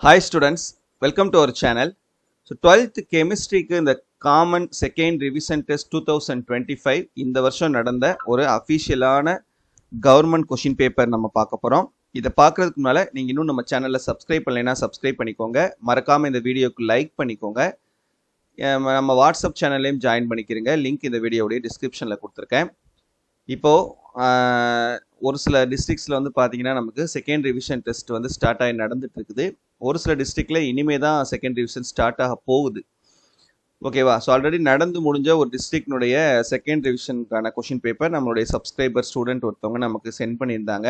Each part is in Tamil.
Hi students, welcome to our channel. So 12th chemistry இந்த common second revision test 2025 இந்த வருஷம் நடந்த ஒரு அஃபிஷியலான கவர்மெண்ட் கொஷின் பேப்பர் நம்ம பார்க்க போகிறோம். இதை பார்க்குறதுக்கு முன்னால் நீங்கள் இன்னும் நம்ம சேனலில் சப்ஸ்கிரைப் பண்ணலைன்னா சப்ஸ்கிரைப் பண்ணிக்கோங்க. மறக்காமல் இந்த வீடியோக்கு லைக் பண்ணிக்கோங்க. நம்ம வாட்ஸ்அப் சேனல்லையும் ஜாயின் பண்ணிக்கிறீங்க. லிங்க் இந்த வீடியோடைய டிஸ்கிரிப்ஷனில் கொடுத்துருக்கேன். இப்போது ஒரு சில டிஸ்ட்ரிக்ஸில் வந்து பார்த்தீங்கன்னா நமக்கு செகண்ட் ரிவிஷன் டெஸ்ட் வந்து ஸ்டார்ட் ஆகி நடந்துட்டு இருக்குது. ஒரு சில டிஸ்ட்ரிக்டில் இனிமே தான் செகண்ட் ரிவிஷன் ஸ்டார்ட் ஆக போகுது. ஓகேவா? ஸோ ஆல்ரெடி நடந்து முடிஞ்ச ஒரு டிஸ்ட்ரிக்னுடைய செகண்ட் ரிவிஷனுக்கான கொஷின் பேப்பர் நம்மளுடைய சப்ஸ்கிரைபர் ஸ்டூடெண்ட் ஒருத்தவங்க நமக்கு சென்ட் பண்ணியிருந்தாங்க.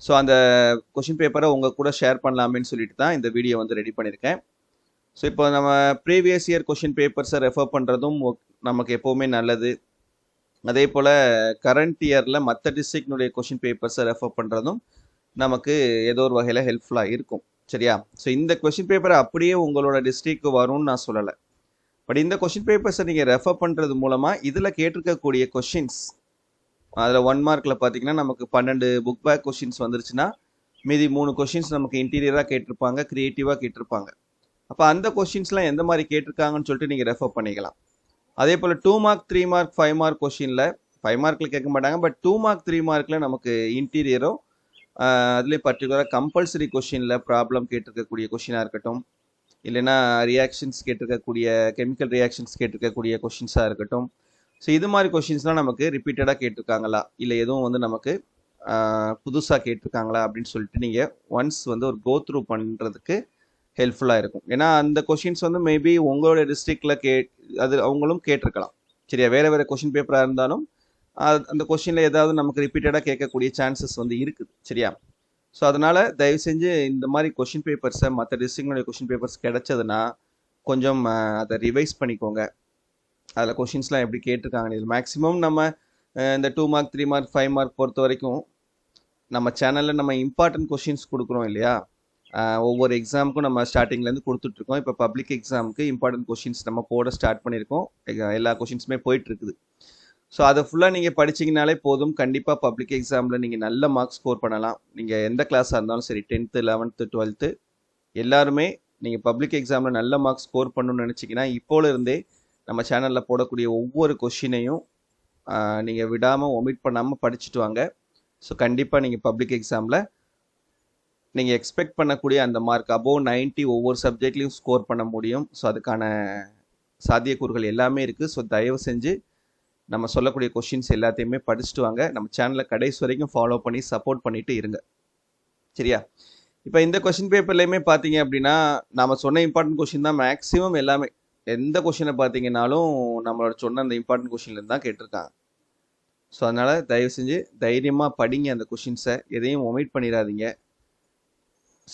ஸோ அந்த கொஷின் பேப்பரை உங்கள் கூட ஷேர் பண்ணலாமேன்னு சொல்லிட்டு தான் இந்த வீடியோ வந்து ரெடி பண்ணியிருக்கேன். ஸோ இப்போ நம்ம ப்ரீவியஸ் இயர் கொஷின் பேப்பர்ஸை ரெஃபர் பண்ணுறதும் நமக்கு எப்போவுமே நல்லது. அதே போல் கரண்ட் இயரில் மற்ற டிஸ்ட்ரிக்னுடைய கொஷின் பேப்பர்ஸை ரெஃபர் பண்ணுறதும் நமக்கு ஏதோ ஒரு வகையில் ஹெல்ப்ஃபுல்லாக இருக்கும். சரியா? ஸோ இந்த கொஷின் பேப்பரை அப்படியே உங்களோட டிஸ்ட்ரிக்க்கு வரும்னு நான் சொல்லலை. பட் இந்த கொஷின் பேப்பர்ஸை நீங்கள் ரெஃபர் பண்ணுறது மூலமாக இதில் கேட்டிருக்கக்கூடிய கொஷின்ஸ் அதில் 1 மார்க்கில் பார்த்தீங்கன்னா நமக்கு 12 புக் பேக் கொஷின்ஸ் வந்துருச்சுன்னா மீதி 3 கொஷின்ஸ் நமக்கு இன்டீரியராக கேட்டிருப்பாங்க, க்ரியேட்டிவாக கேட்டிருப்பாங்க. அப்போ அந்த கொஷின்ஸ்லாம் எந்த மாதிரி கேட்டிருக்காங்கன்னு சொல்லிட்டு நீங்கள் ரெஃபர் பண்ணிக்கலாம். அதே போல் 2 மார்க் 3 மார்க் 5 மார்க் கொஷினில் 5 மார்க்கில் கேட்க மாட்டாங்க. பட் 2 மார்க் 3 மார்க்கில் நமக்கு இன்டீரியரோ அதுலேயே பர்டிகுலராக கம்பல்சரி கொஷினில் ப்ராப்ளம் கேட்டிருக்கக்கூடிய கொஷினாக இருக்கட்டும், இல்லைன்னா ரியாக்ஷன்ஸ் கேட்டிருக்கக்கூடிய கெமிக்கல் ரியாக்ஷன்ஸ் கேட்டிருக்கக்கூடிய கொஷின்ஸாக இருக்கட்டும். ஸோ இது மாதிரி கொஷின்ஸ்லாம் நமக்கு ரிப்பீட்டடாக கேட்டிருக்காங்களா, இல்லை எதுவும் வந்து நமக்கு புதுசாக கேட்டிருக்காங்களா அப்படின்னு சொல்லிட்டு நீங்கள் ஒன்ஸ் வந்து ஒரு கோ த்ரூ பண்ணுறதுக்கு ஹெல்ப்ஃபுல்லாக இருக்கும். ஏன்னா அந்த கொஷின்ஸ் வந்து மேபி உங்களோட டிஸ்ட்ரிக்டில் அது அவங்களும் கேட்டிருக்கலாம். சரியா? வேறு கொஷின் பேப்பராக இருந்தாலும் அந்த கொஷினில் ஏதாவது நமக்கு ரிப்பீட்டடாக கேட்கக்கூடிய சான்சஸ் வந்து இருக்குது. சரியா? ஸோ அதனால் தயவு செஞ்சு இந்த மாதிரி கொஷின் பேப்பர்ஸை மற்ற டிஸ்ட்ரிக்னுடைய கொஷின் பேப்பர்ஸ் கிடைச்சதுன்னா கொஞ்சம் அதை ரிவைஸ் பண்ணிக்கோங்க. அதில் கொஷின்ஸ்லாம் எப்படி கேட்டிருக்காங்க. இது மேக்ஸிமம் நம்ம இந்த 2 மார்க் 3 மார்க் 5 மார்க் பொறுத்த வரைக்கும் நம்ம சேனலில் நம்ம இம்பார்ட்டன்ட் கொஷின்ஸ் கொடுக்குறோம் இல்லையா? ஒவ்வொரு எக்ஸாமுக்கும் நம்ம ஸ்டார்டிங்லேருந்து கொடுத்துட்ருக்கோம். இப்போ பப்ளிக் எக்ஸாமுக்கு இம்பார்ட்டன்ட் கொஷின்ஸ் நம்ம போட ஸ்டார்ட் பண்ணியிருக்கோம். எல்லா கொஷின்ஸுமே போயிட்டுருக்குது. ஸோ அதை ஃபுல்லாக நீங்கள் படிச்சிங்கனாலே போதும். கண்டிப்பாக பப்ளிக் எக்ஸாமில் நீங்கள் நல்ல மார்க்ஸ் ஸ்கோர் பண்ணலாம். நீங்கள் எந்த கிளாஸாக இருந்தாலும் சரி, 10th 11th 12th எல்லாருமே நீங்கள் பப்ளிக் எக்ஸாமில் நல்ல மார்க்ஸ் ஸ்கோர் பண்ணணும்னு நினச்சிங்கன்னா இப்போலேருந்தே நம்ம சேனலில் போடக்கூடிய ஒவ்வொரு கொஷினையும் நீங்கள் விடாமல் ஒமிட் பண்ணாமல் படிச்சுட்டு வாங்க. ஸோ கண்டிப்பாக நீங்கள் பப்ளிக் எக்ஸாமில் நீங்கள் எக்ஸ்பெக்ட் பண்ணக்கூடிய அந்த மார்க் அபோவ் 90 ஒவ்வொரு சப்ஜெக்ட்லையும் ஸ்கோர் பண்ண முடியும். ஸோ அதுக்கான சாத்தியக்கூறுகள் எல்லாமே இருக்குது. ஸோ தயவு செஞ்சு நம்ம சொல்லக்கூடிய கொஷின்ஸ் எல்லாத்தையுமே படிச்சுட்டு வாங்க. நம்ம சேனலை கடைசி வரைக்கும் ஃபாலோ பண்ணி சப்போர்ட் பண்ணிட்டு இருங்க. சரியா? இப்போ இந்த கொஷின் பேப்பர்லையுமே பார்த்தீங்க அப்படின்னா நம்ம சொன்ன இம்பார்ட்டன்ட் கொஷின் தான் மேக்ஸிமம் எல்லாமே. எந்த கொஷினை பார்த்தீங்கன்னாலும் நம்மளோட சொன்ன அந்த இம்பார்ட்டன்ட் கொஷின்லேருந்து தான் கேட்டிருக்காங்க. ஸோ அதனால் தயவு செஞ்சு தைரியமாக படிங்க. அந்த கொஷின்ஸை எதையும் ஒமிட் பண்ணிடாதீங்க.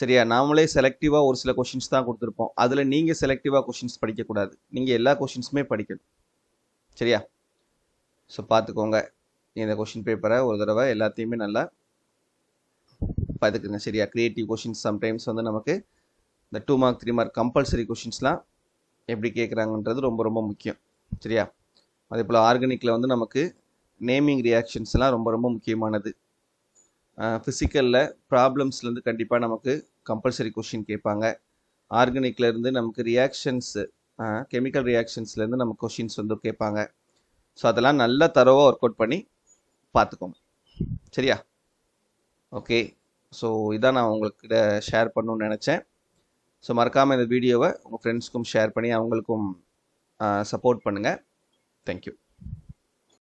சரியா? நாமளே செலக்டிவாக ஒரு சில கொஷின்ஸ் தான் கொடுத்துருப்போம். அதில் நீங்கள் செலக்டிவாக கொஷின்ஸ் படிக்கக்கூடாது. நீங்கள் எல்லா கொஷின்ஸுமே படிக்கணும். சரியா? ஸோ பார்த்துக்கோங்க. இந்த கொஷின் பேப்பரை ஒரு தடவை எல்லாத்தையுமே நல்லா பார்த்துக்குங்க. சரியா? க்ரியேட்டிவ் கொஷின்ஸ் சம்டைம்ஸ் வந்து நமக்கு இந்த 2 மார்க் 3 மார்க் கம்பல்சரி கொஷின்ஸ்லாம் எப்படி கேட்குறாங்கன்றது ரொம்ப ரொம்ப முக்கியம். சரியா? அதே போல் ஆர்கானிக்கில் வந்து நமக்கு நேமிங் ரியாக்ஷன்ஸ்லாம் ரொம்ப ரொம்ப முக்கியமானது. ஃபிசிக்கலில் ப்ராப்ளம்ஸ்லேருந்து கண்டிப்பாக நமக்கு கம்பல்சரி கொஷின் கேட்பாங்க. ஆர்கானிக்லேருந்து நமக்கு ரியாக்ஷன்ஸு கெமிக்கல் ரியாக்ஷன்ஸ்லேருந்து நமக்கு கொஷின்ஸ் வந்து கேட்பாங்க. ஸோ அதெல்லாம் நல்லா தரோவாக ஒர்க் அவுட் பண்ணி பார்த்துக்கோங்க. சரியா? ஓகே. ஸோ இதான் நான் உங்கள்கிட்ட ஷேர் பண்ணணும்னு நினச்சேன். ஸோ மறக்காமல் இந்த வீடியோவை உங்கள் ஃப்ரெண்ட்ஸ்க்கும் ஷேர் பண்ணி அவங்களுக்கும் சப்போர்ட் பண்ணுங்கள். தேங்க்யூ.